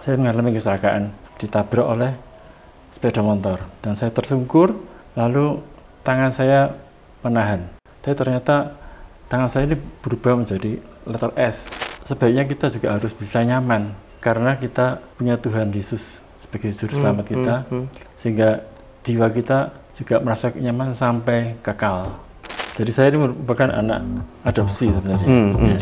saya mengalami kecelakaan, ditabrak oleh sepeda motor dan saya tersungkur, lalu tangan saya menahan. Tapi ternyata tangan saya ini berubah menjadi letter S. Sebaiknya kita juga harus bisa nyaman karena kita punya Tuhan Yesus sebagai juru selamat kita, sehingga jiwa kita juga merasa nyaman sampai kekal. Jadi saya ini merupakan anak adopsi sebenarnya. Ya.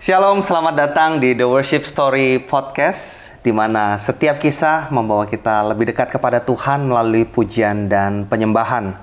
Shalom, selamat datang di The Worship Story Podcast, di mana setiap kisah membawa kita lebih dekat kepada Tuhan melalui pujian dan penyembahan.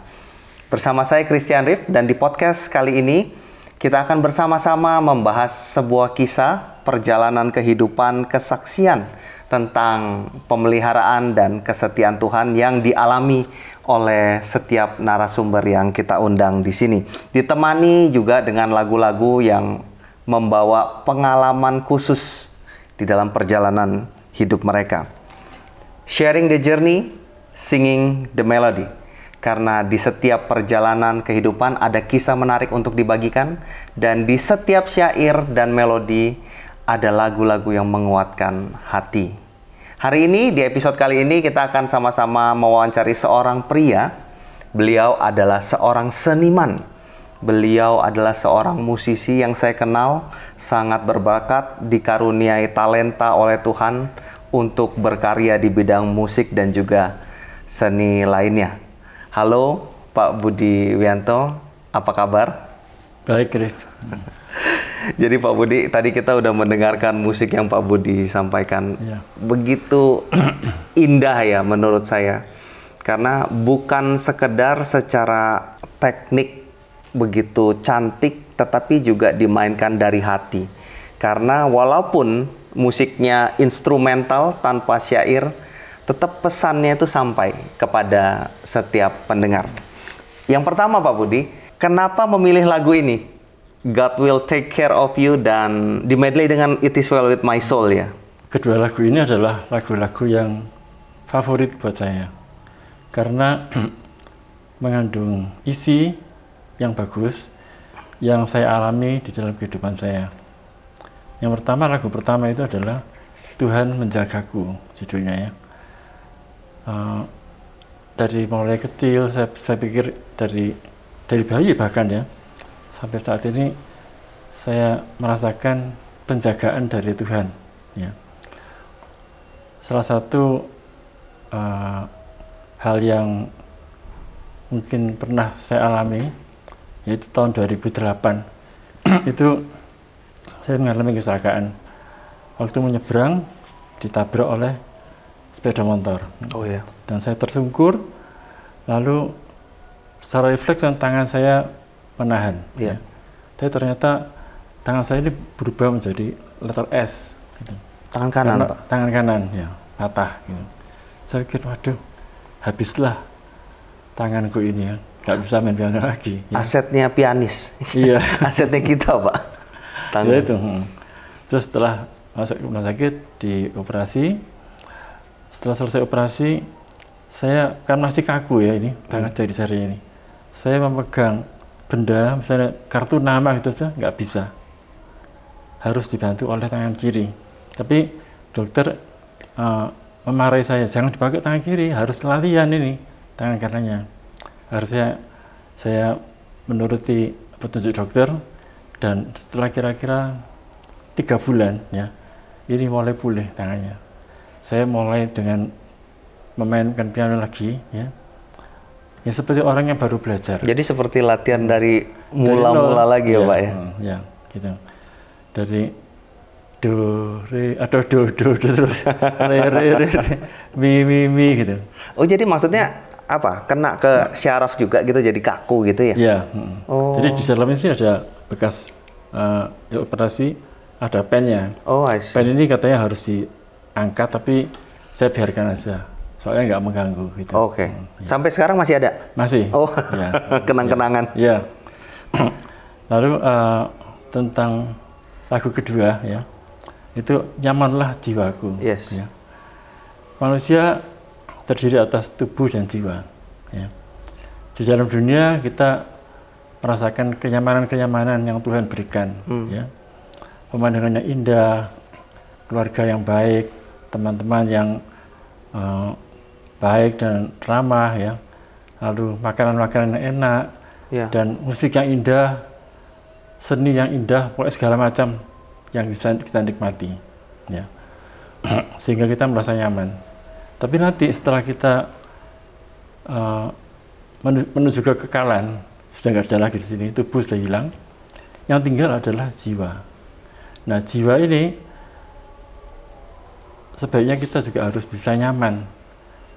Bersama saya Christian Rif, dan di podcast kali ini kita akan bersama-sama membahas sebuah kisah perjalanan kehidupan kesaksian tentang pemeliharaan dan kesetiaan Tuhan yang dialami oleh setiap narasumber yang kita undang di sini. Ditemani juga dengan lagu-lagu yang membawa pengalaman khusus di dalam perjalanan hidup mereka. Sharing the journey, singing the melody. Karena di setiap perjalanan kehidupan ada kisah menarik untuk dibagikan, dan di setiap syair dan melodi ada lagu-lagu yang menguatkan hati. Hari ini, di episode kali ini, kita akan sama-sama mewawancari seorang pria. Beliau adalah seorang seniman. Beliau adalah seorang musisi yang saya kenal sangat berbakat, dikaruniai talenta oleh Tuhan untuk berkarya di bidang musik dan juga seni lainnya. Halo Pak Budi Wianto, apa kabar? Baik, Rif. Jadi Pak Budi, tadi kita udah mendengarkan musik yang Pak Budi sampaikan. Ya. Begitu indah ya menurut saya. Karena bukan sekedar secara teknik begitu cantik, tetapi juga dimainkan dari hati. Karena walaupun musiknya instrumental tanpa syair, tetap pesannya itu sampai kepada setiap pendengar. Yang pertama Pak Budi, kenapa memilih lagu ini? God Will Take Care of You dan dimedley dengan It Is Well With My Soul ya? Kedua lagu ini adalah lagu-lagu yang favorit buat saya. Karena mengandung isi yang bagus yang saya alami di dalam kehidupan saya. Yang pertama, lagu pertama itu adalah Tuhan Menjagaku, judulnya ya. Dari mulai kecil saya pikir dari bayi bahkan ya, sampai saat ini saya merasakan penjagaan dari Tuhan ya. Salah satu hal yang mungkin pernah saya alami yaitu tahun 2008 itu saya mengalami kecelakaan. Waktu menyeberang ditabrak oleh sepeda motor. Oh ya. Dan saya tersungkur, lalu secara refleks tangan saya menahan. Yeah. Ya. Tapi ternyata tangan saya ini berubah menjadi letter S. Gitu. Tangan kanan, karena Pak? Tangan kanan, ya, patah. Gitu. Saya pikir, waduh, habislah tanganku ini ya. Nggak bisa main piano lagi. Ya. Asetnya pianis. Iya. Asetnya kita, Pak. Tangan. Ya itu. Terus setelah masuk ke rumah sakit, dioperasi. Setelah selesai operasi, saya kan masih kaku ya ini, tangan jari ini. Saya memegang benda, misalnya kartu nama gitu saja, nggak bisa. Harus dibantu oleh tangan kiri. Tapi dokter memarahi saya, jangan dipakai tangan kiri, harus latihan ini, tangan kanannya. Harusnya saya menuruti petunjuk dokter, dan setelah kira-kira 3 bulan ya, ini mulai pulih tangannya. Saya mulai dengan memainkan piano lagi ya. Ya seperti orang yang baru belajar. Jadi seperti latihan dari mula-mula lagi ya, Pak ya? Ya, gitu. Dari do, re, atau do terus re, mi gitu. Oh, jadi maksudnya apa? Kena ke syaraf juga gitu, jadi kaku gitu ya? Iya. Oh. Jadi di dalamnya sih ada bekas operasi, ada pennya. Oh, I see. Pen ini katanya harus diangkat, tapi saya biarkan aja. Soalnya nggak mengganggu gitu. Oke. Ya. Sampai sekarang masih ada? Masih. Oh, Ya. kenang-kenangan. Ya. Lalu tentang lagu kedua ya, itu nyamanlah jiwaku. Yes. Ya. Manusia terdiri atas tubuh dan jiwa. Ya. Di dalam dunia kita merasakan kenyamanan-kenyamanan yang Tuhan berikan. Ya. Pemandangannya indah, keluarga yang baik, teman-teman yang baik dan ramah ya, lalu makanan-makanan yang enak, dan musik yang indah, seni yang indah, pokoknya segala macam yang bisa kita nikmati ya. Sehingga kita merasa nyaman. Tapi nanti setelah kita menuju ke kekekalan, sudah nggak ada lagi di sini, tubuh sudah hilang, yang tinggal adalah jiwa. Nah, jiwa ini sebaiknya kita juga harus bisa nyaman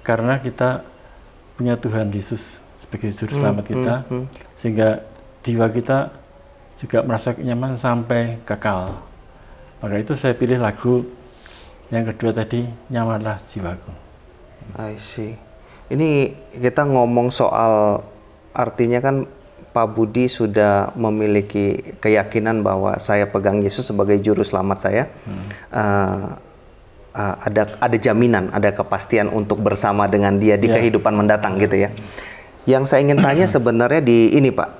karena kita punya Tuhan Yesus sebagai juru selamat kita, sehingga jiwa kita juga merasa nyaman sampai kekal. Maka itu saya pilih lagu yang kedua tadi, Nyamanlah Jiwaku. I see. Ini kita ngomong soal, artinya kan Pak Budi sudah memiliki keyakinan bahwa saya pegang Yesus sebagai juru selamat saya. Ada jaminan, ada kepastian untuk bersama dengan Dia di kehidupan mendatang gitu ya. Yang saya ingin tanya sebenarnya di ini Pak,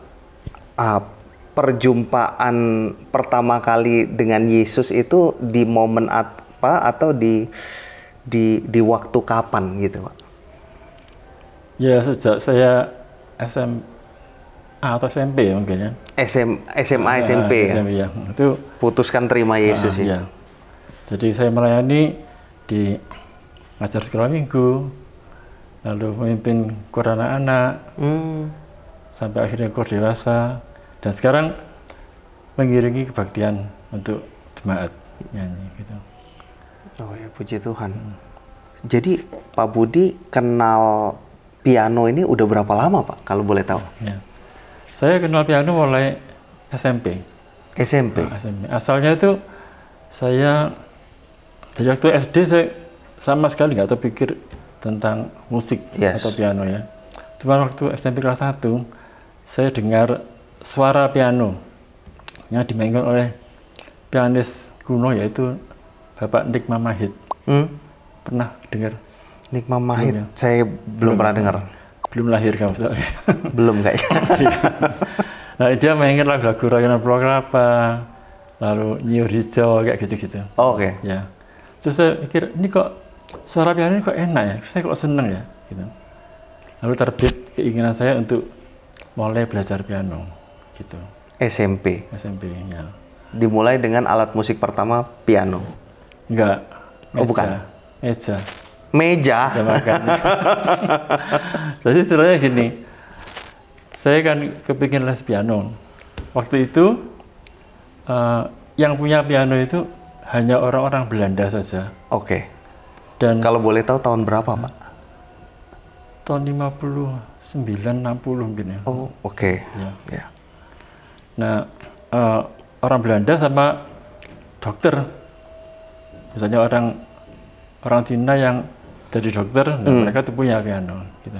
perjumpaan pertama kali dengan Yesus itu di momen apa atau di waktu kapan gitu Pak? Ya, sejak saya SMA atau SMP ya mungkin ya. SMA, SMP ya? SMP ya. Itu putuskan terima Yesus ya? Iya. Jadi saya melayani di ngajar sekolah minggu, lalu memimpin kur anak-anak, sampai akhirnya kur dewasa, dan sekarang mengiringi kebaktian untuk jemaat nyanyi gitu. Oh ya, puji Tuhan. Jadi Pak Budi kenal piano ini udah berapa lama Pak, kalau boleh tahu? Ya. Saya kenal piano mulai SMP. SMP? SMP. Asalnya itu saya dari waktu SD saya sama sekali nggak terpikir tentang musik atau piano ya. Cuma waktu SMP kelas 1 saya dengar suara piano yang dimainkan oleh pianis kuno yaitu Bapak Nick Mamahit. Pernah dengar? Nick Mamahit? Ya? Saya belum pernah dengar. Belum lahir kamu soalnya. Belum kayaknya. Nah, dia mainkan lagu-lagu Rakyat Pulau Kelapa, lalu Nyiur Hijau kayak gitu-gitu. Oh, oke. Ya. Terus saya pikir ini kok suara piano ini kok enak ya, saya kok seneng ya, gitu. Lalu terbit keinginan saya untuk mulai belajar piano, gitu. SMP ya. Dimulai dengan alat musik pertama piano. Enggak. Meja. Oh bukan. Meja. Makan. Jadi setelahnya gini, saya kan kepingin les piano. Waktu itu yang punya piano itu hanya orang-orang Belanda saja. Oke. Dan kalau boleh tahu tahun berapa Pak? Tahun 59, 60 mungkin ya. Oh, oke. Ya. Nah, orang Belanda sama dokter, misalnya orang Cina yang jadi dokter, mereka tuh punya piano. Gitu.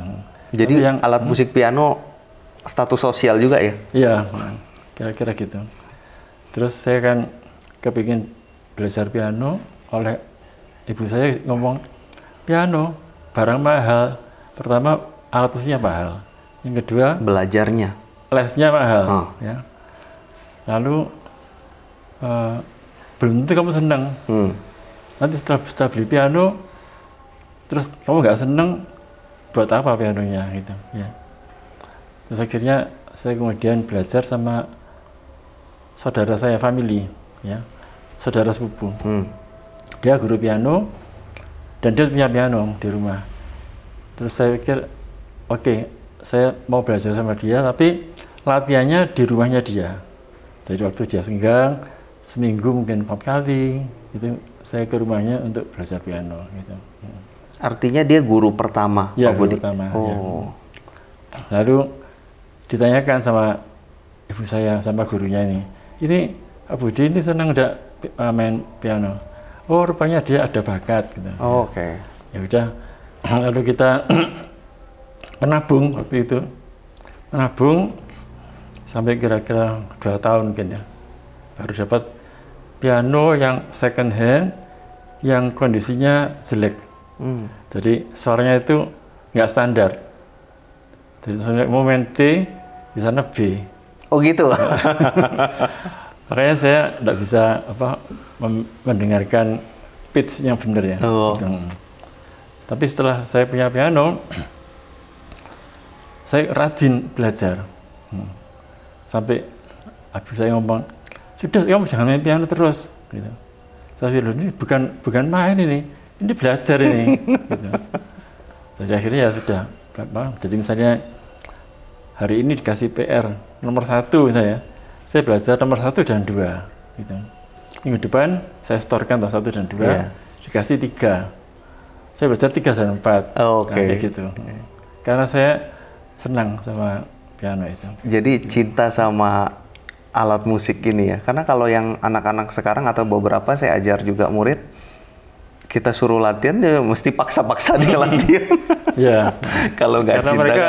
Jadi yang alat musik piano status sosial juga ya? Iya, kira-kira gitu. Terus saya kan kepingin belajar piano, oleh ibu saya ngomong, piano barang mahal. Pertama alat musiknya mahal, yang kedua belajarnya, lesnya mahal. Ya. Lalu belum tentu kamu senang. Nanti setelah beli piano, terus kamu nggak senang, buat apa pianonya gitu. Ya. Terus akhirnya saya kemudian belajar sama saudara saya, family, ya, saudara sepupu. Dia guru piano dan dia punya piano di rumah. Terus saya pikir, oke, saya mau belajar sama dia, tapi latihannya di rumahnya dia. Jadi waktu dia senggang, seminggu mungkin 4 kali, itu saya ke rumahnya untuk belajar piano. Gitu. Artinya dia guru pertama? Ya, guru pertama. Oh. Ya. Lalu ditanyakan sama ibu saya, sama gurunya ini Pak Budi ini senang enggak main piano? Oh, rupanya dia ada bakat gitu. Oh, oke. Ya udah, lalu kita menabung waktu itu. Menabung sampai kira-kira 2 tahun mungkin ya. Baru dapat piano yang second hand yang kondisinya jelek. Jadi suaranya itu nggak standar. Jadi saya mau main C, di sana B. Oh gitu. Makanya saya nggak bisa mendengarkan pitch yang benar ya. Oh. Tapi setelah saya punya piano, saya rajin belajar. Sampai habis saya ngomong, sudah kamu jangan main piano terus. Gitu. Saya bilang ini bukan main ini belajar ini. Gitu. Jadi akhirnya ya sudah. Jadi misalnya hari ini dikasih PR nomor 1 saya belajar nomor 1 dan 2 gitu. minggu depan saya setorkan tahun 1 dan 2, dikasih 3. Saya belajar 3 dan 4. Kayak gitu. Karena saya senang sama piano itu. Jadi cinta sama alat musik ini ya. Karena kalau yang anak-anak sekarang atau beberapa saya ajar juga murid, kita suruh latihan ya mesti paksa-paksa dia latihan. Iya. Kalau nggak cinta, karena mereka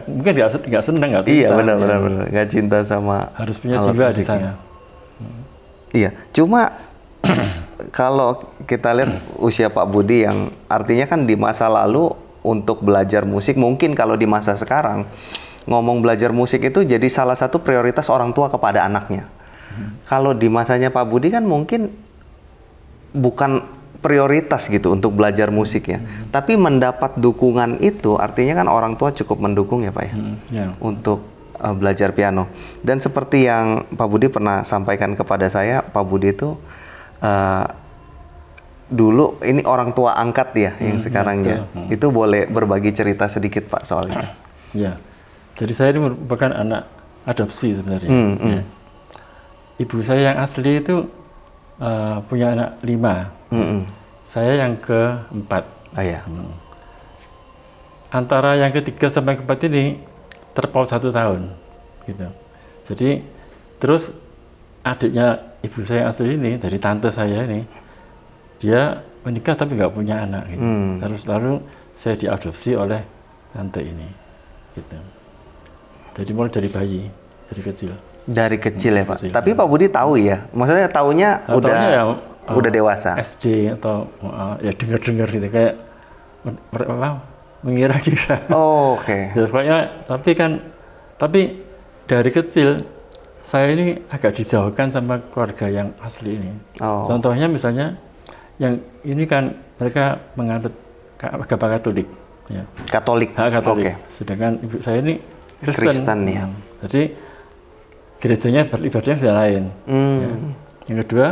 mungkin nggak senang, nggak cinta. Iya benar-benar nggak cinta sama. Harus punya jiwa di sana. Iya. Cuma kalau kita lihat usia Pak Budi yang artinya kan di masa lalu untuk belajar musik, mungkin kalau di masa sekarang ngomong belajar musik itu jadi salah satu prioritas orang tua kepada anaknya. Kalau di masanya Pak Budi kan mungkin bukan prioritas gitu untuk belajar musik ya. Tapi mendapat dukungan itu artinya kan orang tua cukup mendukung ya Pak ya. Untuk belajar piano. Dan seperti yang Pak Budi pernah sampaikan kepada saya, Pak Budi itu dulu ini orang tua angkat ya yang sekarang ya. Itu boleh berbagi cerita sedikit Pak soal itu. Ya. Jadi saya ini merupakan anak adopsi sebenarnya. Ya. Ibu saya yang asli itu punya anak 5. Saya yang ke-4. Antara yang ke-3 sampai ke-4 ini terpaut 1 tahun, gitu. Jadi terus adiknya ibu saya yang asli ini, dari tante saya ini, dia menikah tapi nggak punya anak. Gitu. Terus lalu saya diadopsi oleh tante ini, gitu. Jadi mulai dari bayi, dari kecil. Dari kecil ya Pak. Kecil. Tapi Pak Budi tahu ya, maksudnya taunya udah dewasa. SD atau ya dengar-dengar gitu kayak mengira-kira. Oke. Ya, pokoknya tapi dari kecil saya ini agak dijauhkan sama keluarga yang asli ini. Contohnya misalnya yang ini kan mereka menganut agama Katolik. Ya. Katolik. Katolik. Sedangkan ibu saya ini Kristen ya. Jadi gerejanya beribadahnya sudah lain. Ya. Yang kedua,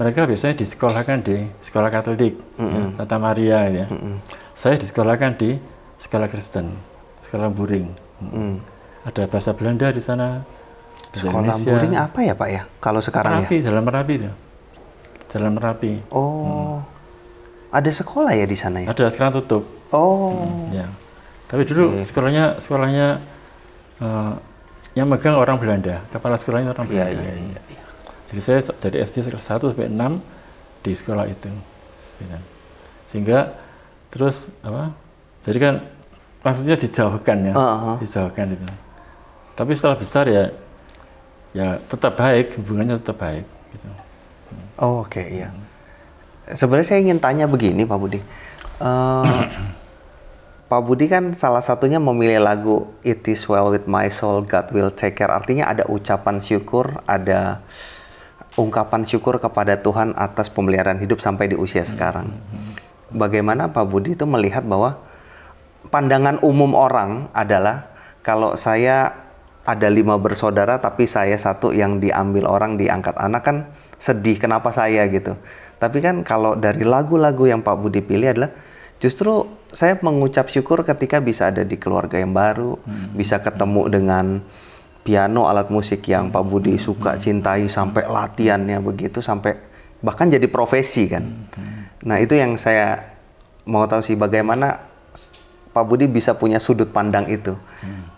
mereka biasanya disekolahkan di sekolah Katolik, ya, Tata Maria, ya. Saya disekolahkan di sekolah Kristen, sekolah Buring. Ada bahasa Belanda di sana. Sekolah Indonesia. Buring apa ya Pak ya? Kalau sekarang Merapi, Jalan Merapi itu. Jalan Merapi. Ada sekolah ya di sana ya? Ada, sekarang tutup. Ya. Tapi dulu sekolahnya yang megang orang Belanda, kepala sekolahnya orang Belanda. Iya. Jadi saya dari SD kelas 1 sampai 6 di sekolah itu. Sehingga terus jadi kan maksudnya dijauhkan ya, dijauhkan itu. Tapi setelah besar ya tetap baik, hubungannya tetap baik. Gitu. Iya. Sebenarnya saya ingin tanya begini Pak Budi. Pak Budi kan salah satunya memilih lagu It Is Well With My Soul, God Will Take Care. Artinya ada ucapan syukur, ada ungkapan syukur kepada Tuhan atas pemeliharaan hidup sampai di usia sekarang. Bagaimana Pak Budi itu melihat bahwa pandangan umum orang adalah kalau saya ada 5 bersaudara tapi saya satu yang diambil orang, diangkat anak, kan sedih, kenapa saya gitu. Tapi kan kalau dari lagu-lagu yang Pak Budi pilih adalah justru saya mengucap syukur ketika bisa ada di keluarga yang baru, bisa ketemu dengan piano, alat musik yang Pak Budi suka, cintai, sampai latihannya begitu, sampai bahkan jadi profesi kan. Nah itu yang saya mau tahu sih, bagaimana Pak Budi bisa punya sudut pandang itu,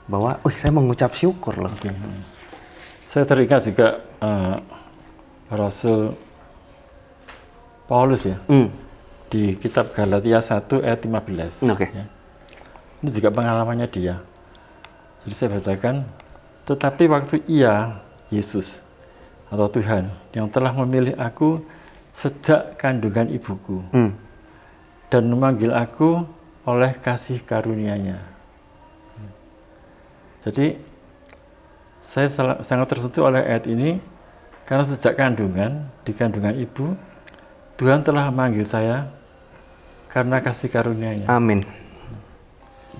bahwa, saya mengucap syukur loh. Saya teringat juga Rasul Paulus ya. Di kitab Galatia 1 ayat 15. Ya. Ini juga pengalamannya dia. Jadi saya bacakan, tetapi waktu Ia, Yesus atau Tuhan, yang telah memilih aku sejak kandungan ibuku dan memanggil aku oleh kasih karunia-Nya. Jadi saya sangat tersentuh oleh ayat ini karena sejak di kandungan ibu, Tuhan telah memanggil saya karena kasih karunia-Nya. Amin.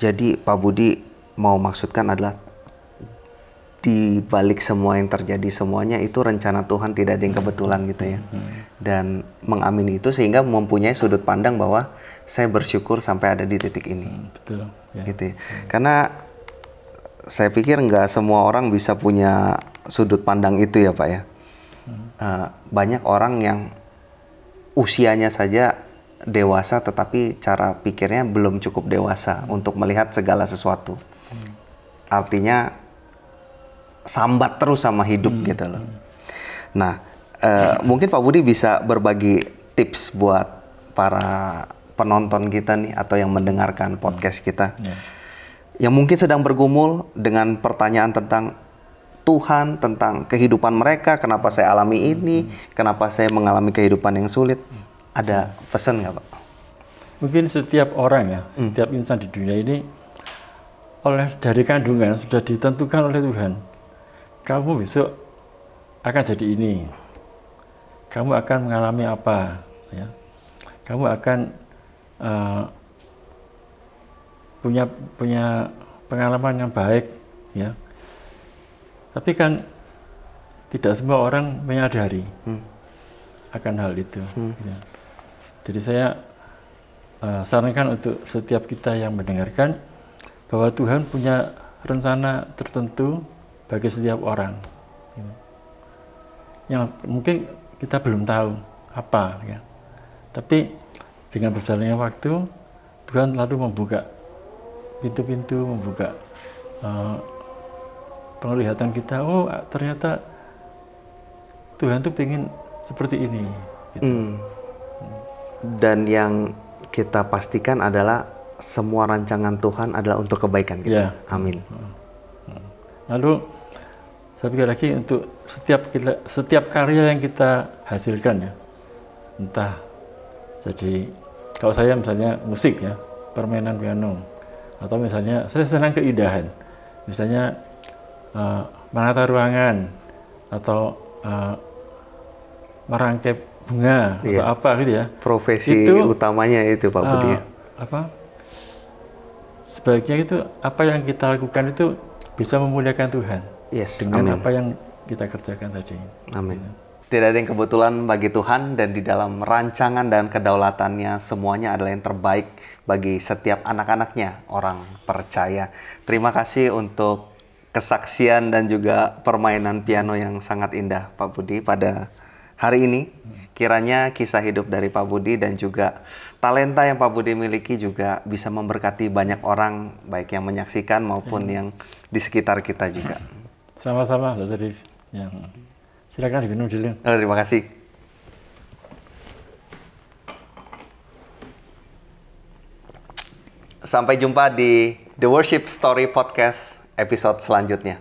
Jadi Pak Budi mau maksudkan adalah di balik semua yang terjadi semuanya itu rencana Tuhan, tidak ada yang kebetulan gitu ya. Dan mengamini itu sehingga mempunyai sudut pandang bahwa saya bersyukur sampai ada di titik ini. Betul. Ya. Gitu ya. Karena saya pikir nggak semua orang bisa punya sudut pandang itu ya Pak ya. Banyak orang yang usianya saja dewasa tetapi cara pikirnya belum cukup dewasa untuk melihat segala sesuatu. Artinya sambat terus sama hidup gitu loh. Nah, mungkin Pak Budi bisa berbagi tips buat para penonton kita nih atau yang mendengarkan podcast kita. Yang mungkin sedang bergumul dengan pertanyaan tentang Tuhan, tentang kehidupan mereka, kenapa saya alami ini, kenapa saya mengalami kehidupan yang sulit. Ada pesan nggak Pak? Mungkin setiap orang ya, setiap insan di dunia ini dari kandungan sudah ditentukan oleh Tuhan. Kamu besok akan jadi ini. Kamu akan mengalami apa? Ya. Kamu akan punya pengalaman yang baik, ya. Tapi kan tidak semua orang menyadari akan hal itu. Ya. Jadi saya sarankan untuk setiap kita yang mendengarkan bahwa Tuhan punya rencana tertentu bagi setiap orang. Ya. Yang mungkin kita belum tahu apa, ya. Tapi dengan berjalannya waktu, Tuhan lalu membuka pintu-pintu, membuka penglihatan kita, oh ternyata Tuhan tuh pengen seperti ini. Gitu. Dan yang kita pastikan adalah semua rancangan Tuhan adalah untuk kebaikan kita. Ya. Amin. Lalu saya pikir lagi untuk setiap karya yang kita hasilkan, ya, entah jadi kalau saya misalnya musik, ya, permainan piano, atau misalnya saya senang keindahan, misalnya menata ruangan atau merangkai bunga atau apa gitu, ya. Profesi itu, utamanya itu Pak Budi. Sebaiknya itu apa yang kita lakukan itu bisa memuliakan Tuhan dengan apa yang kita kerjakan tadi. Amin. Tidak ada yang kebetulan bagi Tuhan, dan di dalam rancangan dan kedaulatannya semuanya adalah yang terbaik bagi setiap anak-anaknya, orang percaya. Terima kasih untuk kesaksian dan juga permainan piano yang sangat indah Pak Budi pada hari ini. Kiranya kisah hidup dari Pak Budi dan juga talenta yang Pak Budi miliki juga bisa memberkati banyak orang, baik yang menyaksikan maupun yang di sekitar kita juga. Sama-sama, Pak Sarif. Ya. Silakan diminum dulu. Terima kasih. Sampai jumpa di The Worship Story Podcast episode selanjutnya.